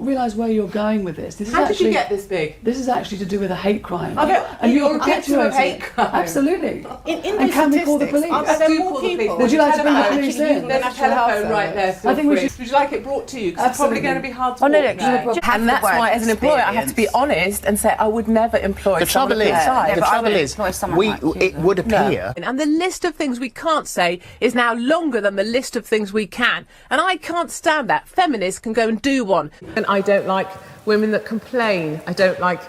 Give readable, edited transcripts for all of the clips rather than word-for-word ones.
realise where you're going with this. How did you get this big? This is actually to do with a hate crime. And you're a victim of hate crime. Absolutely. And can we call the police? Are there more people? Would you like to bring the police in? There's a telephone right there. I think we should. Would you like it brought to you? Because it's probably going to be hard to walk there. And that's why, as an employer, I have to be honest and say I would never employ someone of this size. The trouble is, it would appear... And the list of things we can't say is now longer than the list of things we can. And I can't stand that. Feminists can go and do one. And I don't like women that complain. I don't like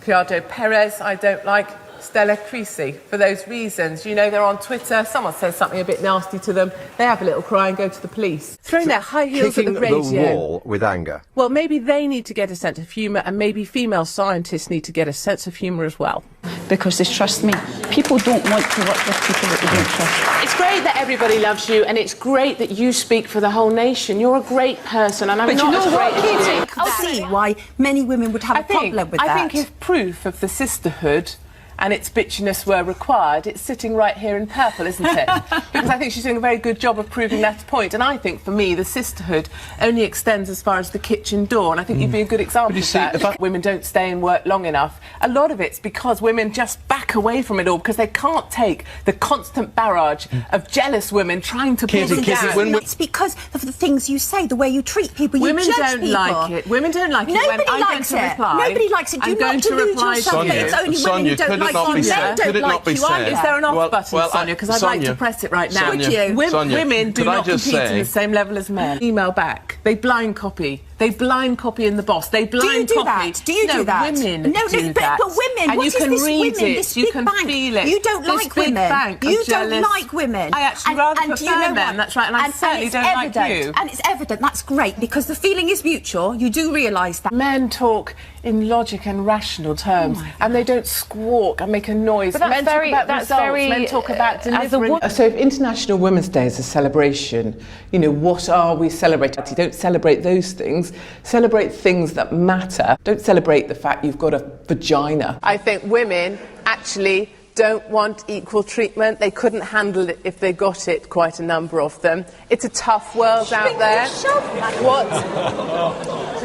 Criado Perez. I don't like Stella Creasy for those reasons. You know, they're on Twitter, someone says something a bit nasty to them, they have a little cry and go to the police. Throwing their high heels at the radio. Kicking the wall with anger. Well, maybe they need to get a sense of humour, and maybe female scientists need to get a sense of humour as well. Because trust me, people don't want to work with people that they don't trust. It's great that everybody loves you, and it's great that you speak for the whole nation. You're a great person, and I'm not as great as you. I see why many women would have a problem with that. I think if proof of the sisterhood and its bitchiness were required, it's sitting right here in purple, isn't it? Because I think she's doing a very good job of proving that point. And I think, for me, the sisterhood only extends as far as the kitchen door. And I think you'd be a good example of that. Women don't stay in work long enough. A lot of it's because women just back away from it all because they can't take the constant barrage of jealous women trying to pull them down. It's because of the things you say, the way you treat people. Women you judge don't people. like it. Women don't like it when I'm going to reply. Nobody likes it. Do not delude yourself that it's only women who don't like you. Men don't like you. Is there an off button, Sonia? Because I'd like to press it right now. Would you? Women do not compete in the same level as men. Email back. They blind copy. They blind copy in the boss. They blind copy. Do you do that? Women do that. But women, and what you is can this read women? it. This You big can bank. feel it. You don't This like big women. bank You of don't jealous. like women. I actually rather prefer men. That's right. And I certainly don't like you. And it's evident. That's great because the feeling is mutual. You do realise that. Men talk in logic and rational terms, and they don't squawk and make a noise. But men talk about results. Men talk about delivering. So if International Women's Day is a celebration, you know, what are we celebrating? You don't celebrate those things. Celebrate things that matter. Don't celebrate the fact you've got a vagina. I think women actually don't want equal treatment. They couldn't handle it if they got it, quite a number of them. It's a tough world out there.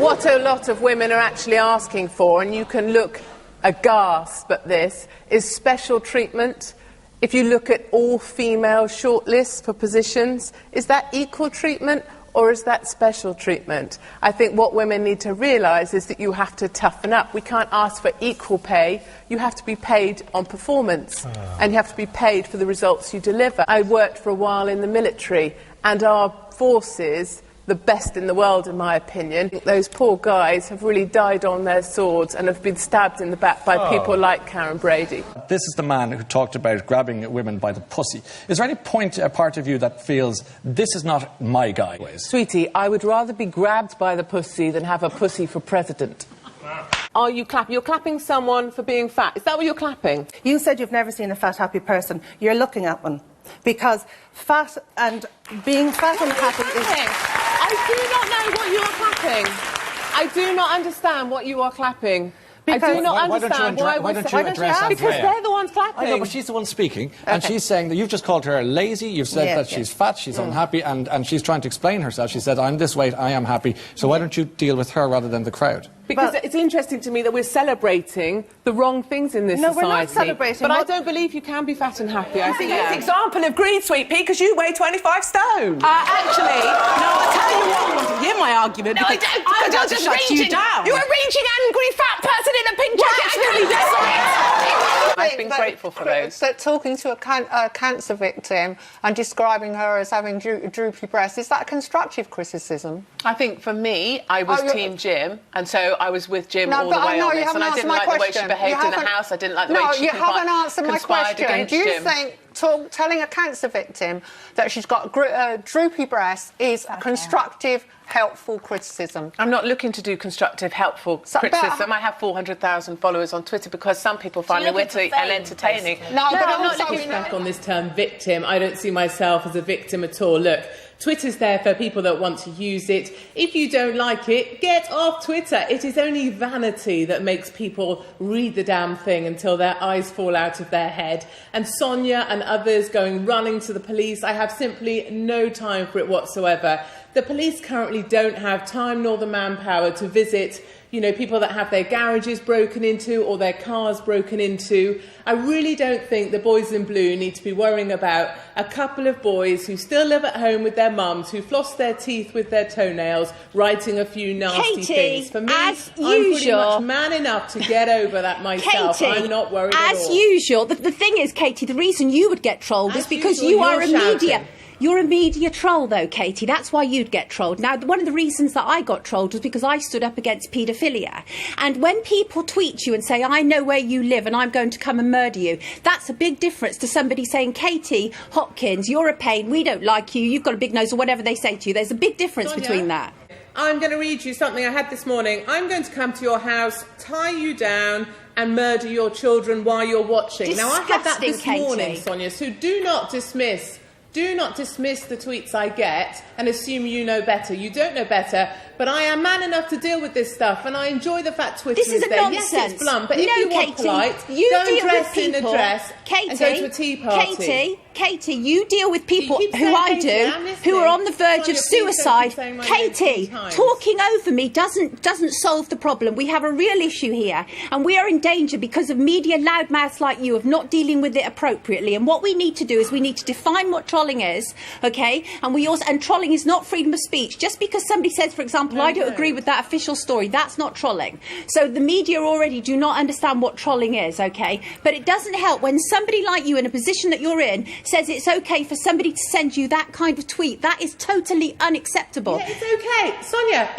What a lot of women are actually asking for, and you can look aghast at this, is special treatment. If you look at all female shortlists for positions, is that equal treatment or is that special treatment? I think what women need to realise is that you have to toughen up. We can't ask for equal pay. You have to be paid on performance, and you have to be paid for the results you deliver. I worked for a while in the military, and our forces, the best in the world in my opinion, those poor guys have really died on their swords and have been stabbed in the back by people like Karen Brady. This is the man who talked about grabbing women by the pussy. Is there any part of you that feels this is not my guy? Sweetie, I would rather be grabbed by the pussy than have a pussy for president. Are you clapping? You're clapping someone for being fat. Is that what you're clapping? You said you've never seen a fat, happy person. You're looking at one. Because fat and being fat and happy is... I do not know what you are clapping. I do not understand what you are clapping. Because I do not understand why don't you address Andrea? Because they're the ones clapping. I know, but she's the one speaking, and she's saying that you've just called her lazy, you've said that she's fat, she's unhappy, and she's trying to explain herself. She said, I'm this weight, I am happy, so why don't you deal with her rather than the crowd? Because it's interesting to me that we're celebrating the wrong things in this society. No, we're not celebrating. But I don't believe you can be fat and happy. I think that's an example of greed, sweet pea, because you weigh 25 stone. Actually, no, I'll tell you what, I want to hear my argument. No, because I don't. to shut you down. You're a raging, angry, fat person in a pink jacket. I've been grateful for those. But talking to a cancer victim and describing her as having droopy breasts, is that a constructive criticism? I think for me, I was Team Jim, and so I was with Jim all the way on this, and I didn't like the way she behaved in the house. I didn't like the way she haven't answered my question. Do you think telling a cancer victim that she's got droopy breasts is constructive, helpful criticism? I'm not looking to do constructive, helpful criticism. I have 400,000 followers on Twitter because some people find me witty and entertaining. No, but I'm not looking back on this term victim. I don't see myself as a victim at all. Look, Twitter's there for people that want to use it. If you don't like it, get off Twitter. It is only vanity that makes people read the damn thing until their eyes fall out of their head. And Sonia and others going running to the police, I have simply no time for it whatsoever. The police currently don't have time nor the manpower to visit, you know, people that have their garages broken into or their cars broken into. I really don't think the boys in blue need to be worrying about a couple of boys who still live at home with their mums, who floss their teeth with their toenails, writing a few nasty things. For me, I'm pretty much man enough to get over that myself. Katie, I'm not worried at all. As usual, the thing is, Katie, the reason you would get trolled is because you are a media... You're a media troll, though, Katie. That's why you'd get trolled. Now, one of the reasons that I got trolled was because I stood up against paedophilia. And when people tweet you and say, I know where you live and I'm going to come and murder you, that's a big difference to somebody saying, Katie Hopkins, you're a pain, we don't like you, you've got a big nose, or whatever they say to you. There's a big difference between that. I'm going to read you something I had this morning. I'm going to come to your house, tie you down and murder your children while you're watching. Disgusting, now, I had that this Katie. morning, Sonia, so do not dismiss the tweets I get and assume you know better. You don't know better, but I am man enough to deal with this stuff, and I enjoy the fact Twitter This is there. nonsense. Yes, it's blunt, but if No, you want Katie, polite, you go and deal dress with people. in a dress and go to a tea party. Katie, you deal with people You keep who saying, I Katie, do, I'm listening. who are on the verge Sonia, of please don't keep suicide. saying my name Katie, 10 times. talking over me doesn't solve the problem. We have a real issue here, and we are in danger because of media loudmouths like you of not dealing with it appropriately. And what we need to do is we need to define what trolling is, okay? And trolling is not freedom of speech. Just because somebody says, for example, I don't agree with that official story, that's not trolling. So the media already do not understand what trolling is, okay? But it doesn't help when somebody like you in a position that you're in says it's okay for somebody to send you that kind of tweet. That is totally unacceptable. Yeah, it's okay, Sonia.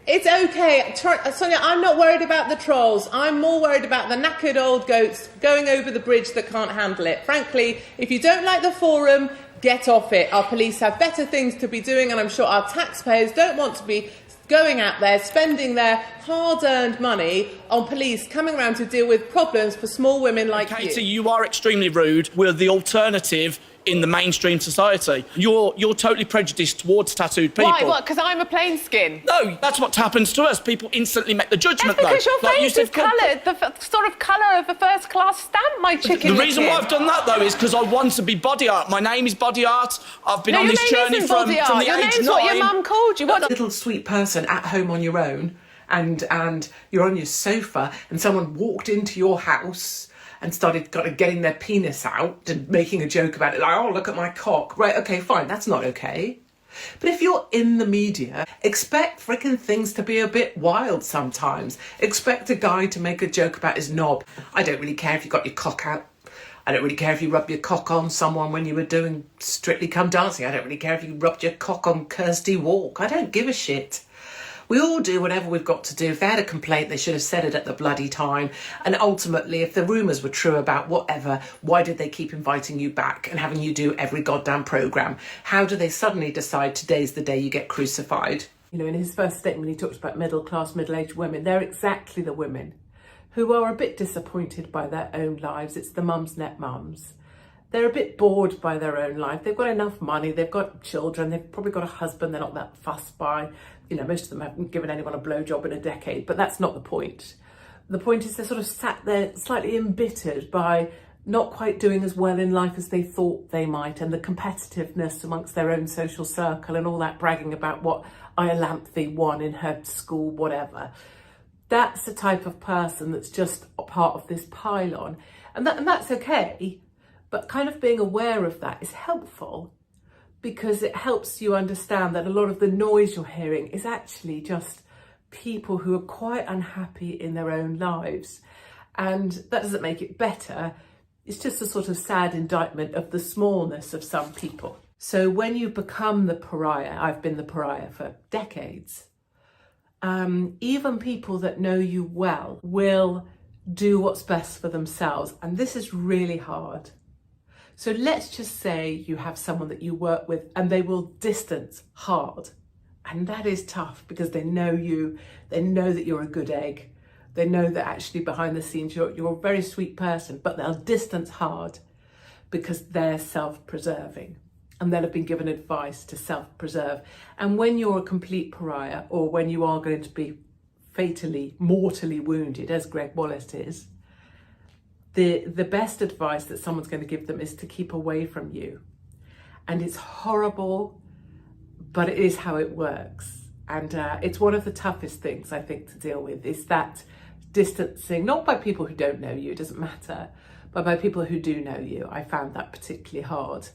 It's okay. Sonia, I'm not worried about the trolls. I'm more worried about the knackered old goats going over the bridge that can't handle it. Frankly, if you don't like the forum, get off it. Our police have better things to be doing, and I'm sure our taxpayers don't want to be going out there spending their hard-earned money on police coming around to deal with problems for small women like you. Katie, you are extremely rude. We're the alternative in the mainstream society. You're totally prejudiced towards tattooed people. Why? What? Because I'm a plain skin? No, that's what happens to us. People instantly make the judgment. That's because your like face is coloured, the sort of colour of a first-class stamp, my chicken. The reason why I've done that, though, is because I want to be body art. My name is body art. I've been on this journey from the age 9. Your name's what your mum called you. What? A little sweet person at home on your own, and you're on your sofa, and someone walked into your house and started getting their penis out and making a joke about it, like, oh, look at my cock. Right, okay, fine, that's not okay. But if you're in the media, expect frickin' things to be a bit wild sometimes. Expect a guy to make a joke about his knob. I don't really care if you got your cock out. I don't really care if you rubbed your cock on someone when you were doing Strictly Come Dancing. I don't really care if you rubbed your cock on Kirsty Walk. I don't give a shit. We all do whatever we've got to do. If they had a complaint, they should have said it at the bloody time. And ultimately, if the rumours were true about whatever, why did they keep inviting you back and having you do every goddamn programme? How do they suddenly decide today's the day you get crucified? You know, in his first statement, he talked about middle-class, middle-aged women. They're exactly the women who are a bit disappointed by their own lives. It's the mumsnet mums. They're a bit bored by their own life. They've got enough money, they've got children, they've probably got a husband they're not that fussed by. You know, most of them haven't given anyone a blowjob in a decade, but that's not the point. The point is they're sort of sat there slightly embittered by not quite doing as well in life as they thought they might, and the competitiveness amongst their own social circle and all that bragging about what Iolanthe won in her school, whatever. That's the type of person that's just a part of this pylon. And that's okay, but kind of being aware of that is helpful, because it helps you understand that a lot of the noise you're hearing is actually just people who are quite unhappy in their own lives. And that doesn't make it better. It's just a sort of sad indictment of the smallness of some people. So when you become the pariah, I've been the pariah for decades, even people that know you well will do what's best for themselves. And this is really hard. So let's just say you have someone that you work with and they will distance hard. And that is tough because they know you, they know that you're a good egg. They know that actually behind the scenes you're a very sweet person, but they'll distance hard because they're self-preserving and they'll have been given advice to self-preserve. And when you're a complete pariah, or when you are going to be fatally, mortally wounded, as Greg Wallace is, the best advice that someone's going to give them is to keep away from you. And it's horrible, but it is how it works. And it's one of the toughest things, I think, to deal with, is that distancing, not by people who don't know you, it doesn't matter, but by people who do know you. I found that particularly hard.